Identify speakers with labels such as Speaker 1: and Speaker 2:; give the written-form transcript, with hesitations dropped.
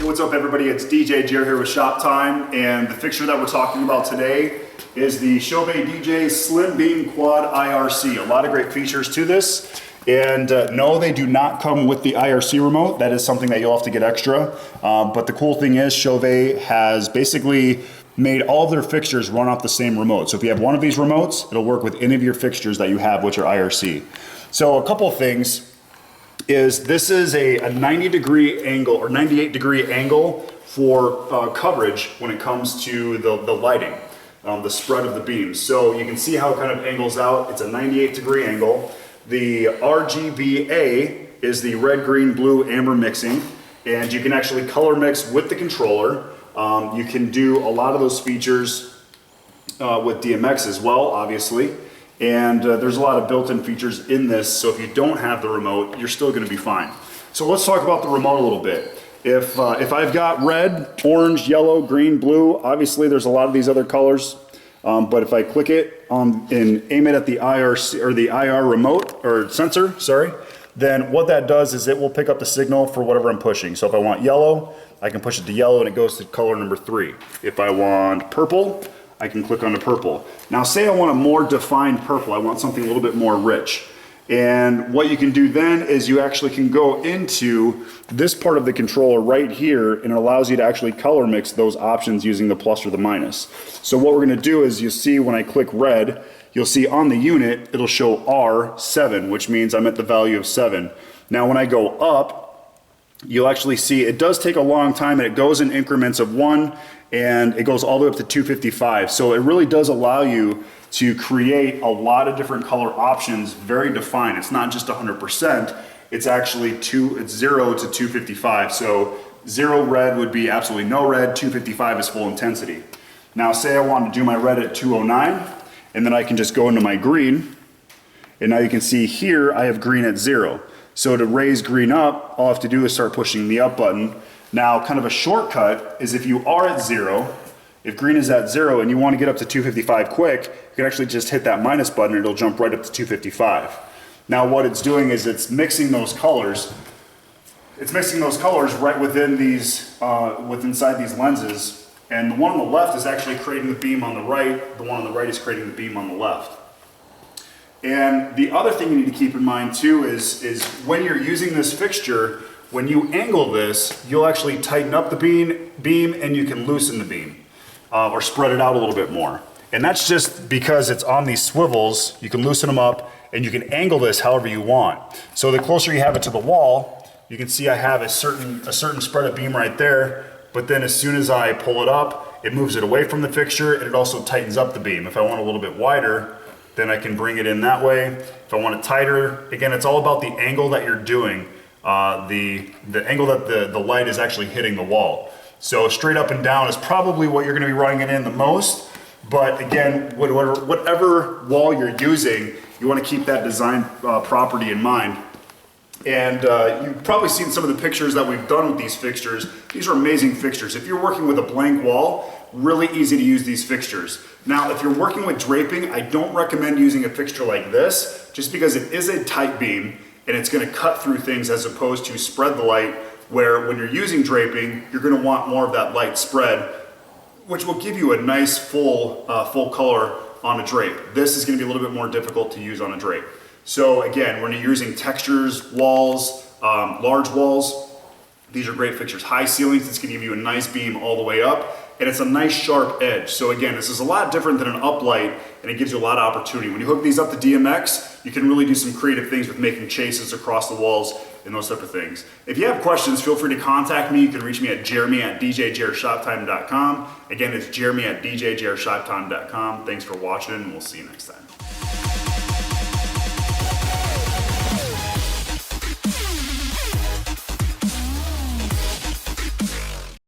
Speaker 1: What's up everybody, it's DJ Jer here with Shop Time, and the fixture that we're talking about today is the Chauvet DJ Slim Beam Quad IRC. A lot of great features to this, and no, they do not come with the IRC remote. That is something that you'll have to get extra, but the cool thing is Chauvet has basically made all of their fixtures run off the same remote. So if you have one of these remotes, it'll work with any of your fixtures that you have which are IRC. So a couple of things is this is a 90-degree angle or 98-degree angle for coverage when it comes to the lighting, the spread of the beams. So you can see how it kind of angles out. It's a 98-degree angle. The RGBA is the red, green, blue, amber mixing, and you can actually color mix with the controller. You can do a lot of those features with DMX as well, obviously. And there's a lot of built-in features in this, so if you don't have the remote, you're still going to be fine. So let's talk about the remote a little bit. If I've got red, orange, yellow, green, blue, obviously there's a lot of these other colors, but if I click it and aim it at the IRC or the IR remote or sensor, sorry, then what that does is it will pick up the signal for whatever I'm pushing. So if I want yellow, I can push it to yellow and it goes to color number 3. If I want purple, I can click on the purple. Now say I want a more defined purple, I want something a little bit more rich. And what you can do then is you actually can go into this part of the controller right here, and it allows you to actually color mix those options using the plus or the minus. So what we're gonna do is you see when I click red, you'll see on the unit, it'll show R7, which means I'm at the value of 7. Now when I go up, you'll actually see it does take a long time, and it goes in increments of 1, and it goes all the way up to 255. So it really does allow you to create a lot of different color options, very defined. It's not just 100%, it's actually it's 0 to 255. So 0 red would be absolutely no red, 255 is full intensity. Now say I want to do my red at 209, and then I can just go into my green, and now you can see here I have green at 0. So to raise green up, all I have to do is start pushing the up button. Now, kind of a shortcut is if you are at 0, if green is at 0 and you want to get up to 255 quick, you can actually just hit that minus button and it'll jump right up to 255. Now what it's doing is it's mixing those colors. It's mixing those colors right within these, inside these lenses. And the one on the left is actually creating the beam on the right. The one on the right is creating the beam on the left. And the other thing you need to keep in mind too is when you're using this fixture, when you angle this, you'll actually tighten up the beam and you can loosen the beam or spread it out a little bit more. And that's just because it's on these swivels, you can loosen them up and you can angle this however you want. So the closer you have it to the wall, you can see I have a certain spread of beam right there, but then as soon as I pull it up, it moves it away from the fixture and it also tightens up the beam. If I want a little bit wider, then I can bring it in that way. If I want it tighter, again, it's all about the angle that you're doing. The angle that the light is actually hitting the wall. So straight up and down is probably what you're going to be running it in the most, but again, whatever wall you're using, you want to keep that design property in mind. And you've probably seen some of the pictures that we've done with these fixtures. These are amazing fixtures. If you're working with a blank wall, really easy to use these fixtures. Now, if you're working with draping, I don't recommend using a fixture like this, just because it is a tight beam, and it's going to cut through things as opposed to spread the light, where when you're using draping, you're going to want more of that light spread, which will give you a nice full color on a drape. This is going to be a little bit more difficult to use on a drape. So again, when you're using textures, walls, large walls, these are great fixtures. High ceilings, it's going to give you a nice beam all the way up, and it's a nice sharp edge. So again, this is a lot different than an uplight, and it gives you a lot of opportunity. When you hook these up to DMX, you can really do some creative things with making chases across the walls and those type of things. If you have questions, feel free to contact me. You can reach me at jeremy@djjershoptime.com. Again, it's jeremy@djjershoptime.com. Thanks for watching, and we'll see you next time.